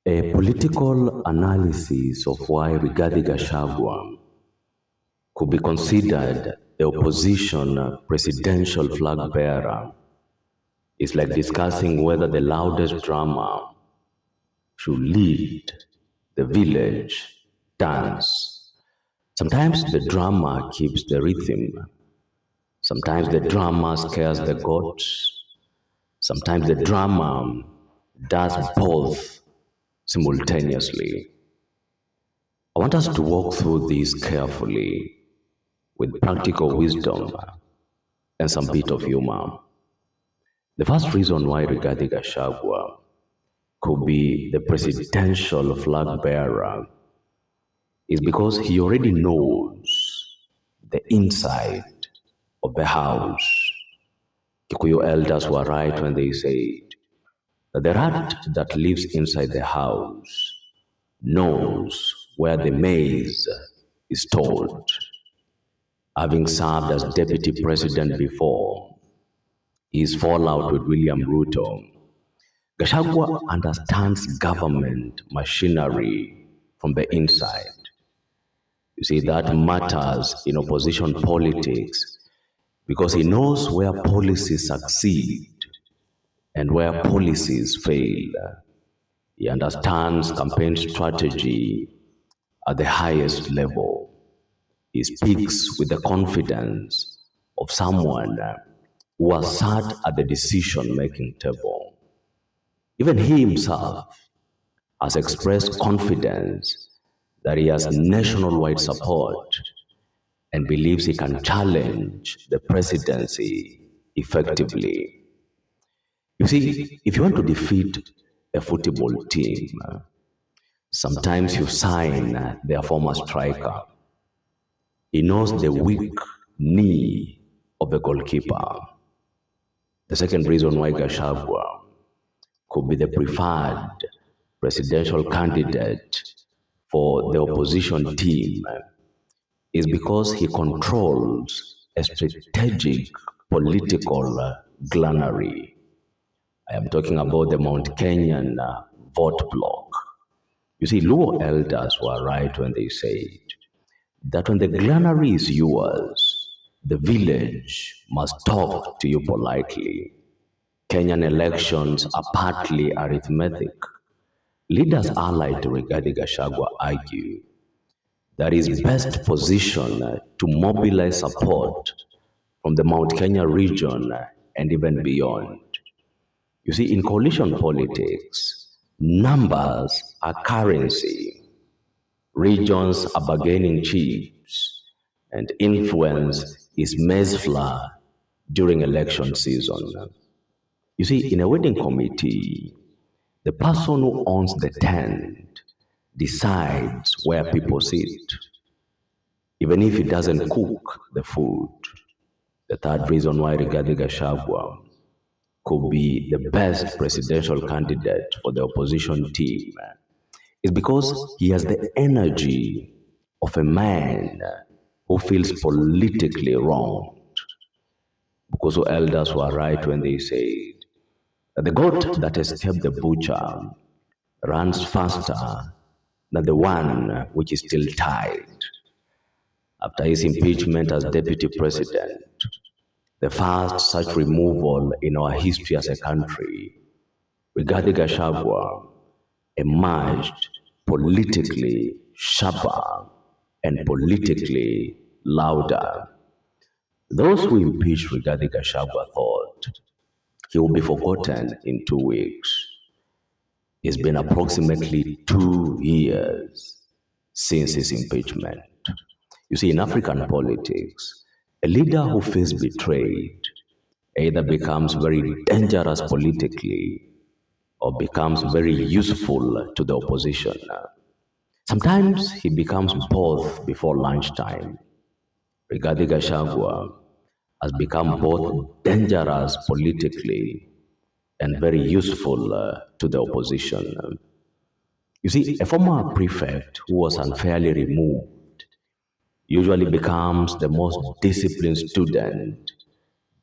A political analysis of why Rigathi Gachagua could be considered the opposition presidential flag bearer is like discussing whether the loudest drummer should lead the village dance. Sometimes the drummer keeps the rhythm. Sometimes the drummer scares the gods. Sometimes the drummer does both simultaneously. I want us to walk through this carefully with practical wisdom and some bit of humor. The first reason why Rigathi Gachagua could be the presidential flag bearer is because he already knows the inside of the house. Kikuyu elders were right when they said that the rat that lives inside the house knows where the maize is stored. Having served as deputy president before his fallout with William Ruto, Gachagua understands government machinery from the inside. You see, that matters in opposition politics because he knows where policies succeed and where policies fail. He understands campaign strategy at the highest level. He speaks with the confidence of someone who has sat at the decision-making table. Even he himself has expressed confidence that he has nationwide support and believes he can challenge the presidency effectively. You see, if you want to defeat a football team, sometimes you sign their former striker. He knows the weak knee of the goalkeeper. The second reason why Gachagua could be the preferred presidential candidate for the opposition team is because he controls a strategic political granary. I am talking about the Mount Kenyan vote block. You see, Luo elders were right when they said that when the granary is yours, the village must talk to you politely. Kenyan elections are partly arithmetic. Leaders allied to Rigathi Gachagua argue that he is best positioned to mobilize support from the Mount Kenya region and even beyond. You see, in coalition politics, numbers are currency. Regions are bargaining chips, and influence is maize flour during election season. You see, in a wedding committee, the person who owns the tent decides where people sit, even if he doesn't cook the food. The third reason why Rigathi Gachagua could be the best presidential candidate for the opposition team is because he has the energy of a man who feels politically wronged. Because the elders were right when they said that the goat that escaped the butcher runs faster than the one which is still tied. After his impeachment as deputy president, the first such removal in our history as a country, Rigathi Gachagua emerged politically sharper and politically louder. Those who impeached Rigathi Gachagua thought he will be forgotten in 2 weeks. It's been approximately 2 years since his impeachment. You see, in African politics, a leader who feels betrayed either becomes very dangerous politically or becomes very useful to the opposition. Sometimes he becomes both before lunchtime. Rigathi Gachagua has become both dangerous politically and very useful to the opposition. You see, a former prefect who was unfairly removed usually becomes the most disciplined student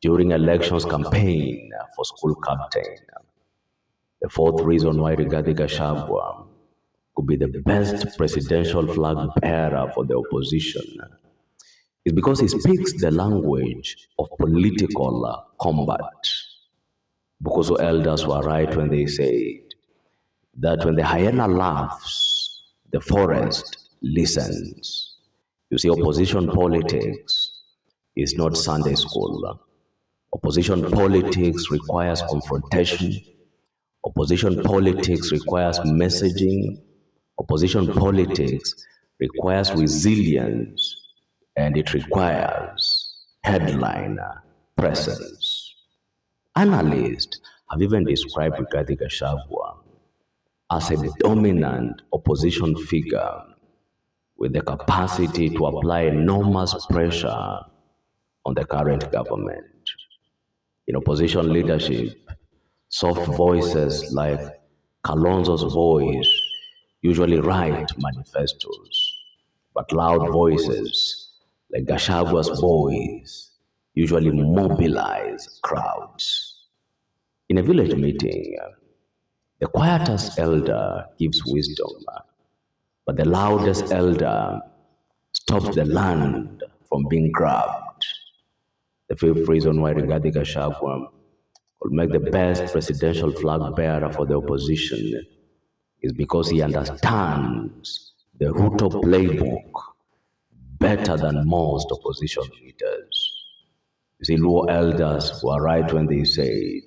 during elections campaign for school captain. The fourth reason why Rigathi Gachagua could be the best presidential flag bearer for the opposition is because he speaks the language of political combat. Bukoso elders were right when they said that when the hyena laughs, the forest listens. You see, opposition politics is not Sunday school. Opposition politics requires confrontation. Opposition politics requires messaging. Opposition politics requires resilience, and it requires headline presence. Analysts have even described Rigathi Gachagua as a dominant opposition figure with the capacity to apply enormous pressure on the current government. In opposition leadership, soft voices like Kalonzo's voice usually write manifestos, but loud voices like Gachagua's voice usually mobilize crowds. In a village meeting, the quietest elder gives wisdom, but the loudest elder stops the land from being grabbed. The fifth reason why Rigathi Gachagua will make the best presidential flag bearer for the opposition is because he understands the Ruto playbook better than most opposition leaders. You see, Luo elders were right when they said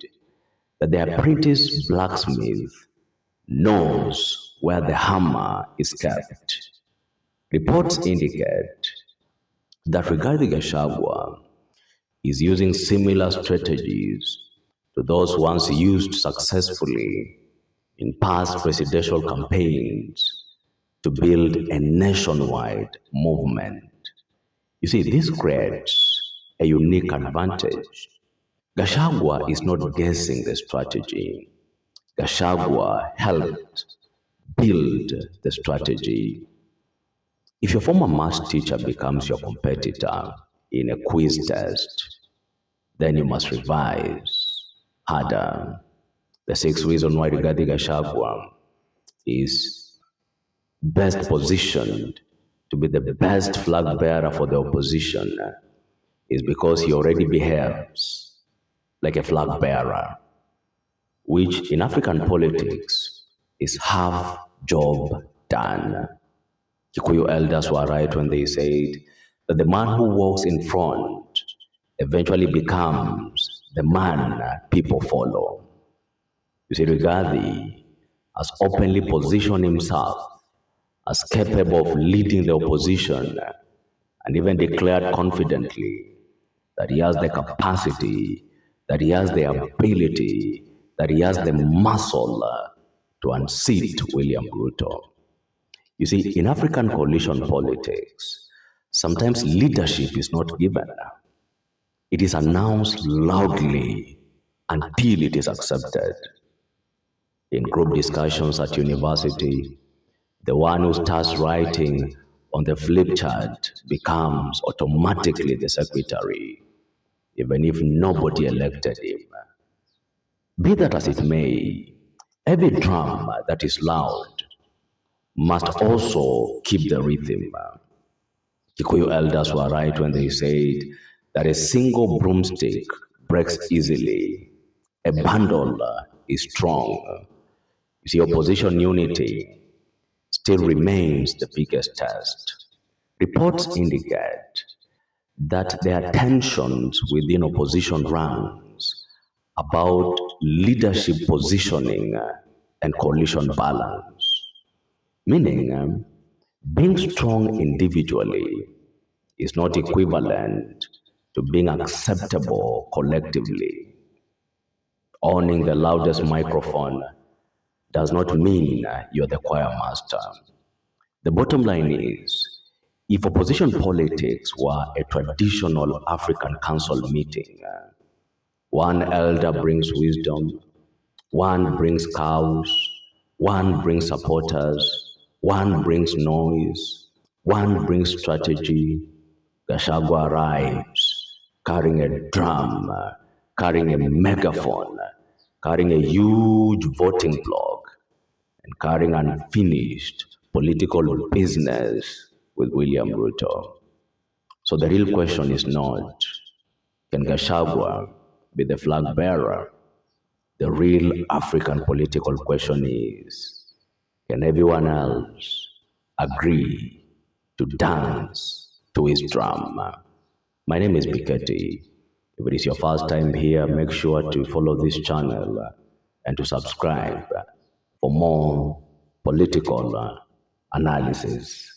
that the apprentice blacksmith knows where the hammer is kept. Reports indicate that Rigathi Gachagua is using similar strategies to those once used successfully in past presidential campaigns to build a nationwide movement. You see, this creates a unique advantage. Gachagua is not guessing the strategy. Gachagua helped build the strategy. If your former math teacher becomes your competitor in a quiz test, then you must revise harder. The sixth reason why Rigathi Gachagua is best positioned to be the best flag bearer for the opposition is because he already behaves like a flag bearer, which in African politics is half job done. Kikuyu elders were right when they said that the man who walks in front eventually becomes the man people follow. You see, Rigathi has openly positioned himself as capable of leading the opposition and even declared confidently that he has the capacity, that he has the ability, that he has the muscle to unseat William Ruto. You see, in African coalition politics, sometimes leadership is not given. It is announced loudly until it is accepted. In group discussions at university, the one who starts writing on the flip chart becomes automatically the secretary, even if nobody elected him. Be that as it may, every drum that is loud must also keep the rhythm. Kikuyu elders were right when they said that a single broomstick breaks easily, a bundle is strong. You see, opposition unity still remains the biggest test. Reports indicate that there are tensions within opposition ranks about leadership positioning and coalition balance, meaning being strong individually is not equivalent to being acceptable collectively. Owning the loudest microphone does not mean you're the choir master. The bottom line is, if opposition politics were a traditional African council meeting, one elder brings wisdom, one brings cows, one brings supporters, one brings noise, one brings strategy. Gachagua arrives carrying a drum, carrying a megaphone, carrying a huge voting block, and carrying unfinished political business with William Ruto. So the real question is not, can Gachagua be the flag bearer? The real African political question is, can everyone else agree to dance to his drum? My name is Piketty. If it is your first time here, make sure to follow this channel and to subscribe for more political analysis.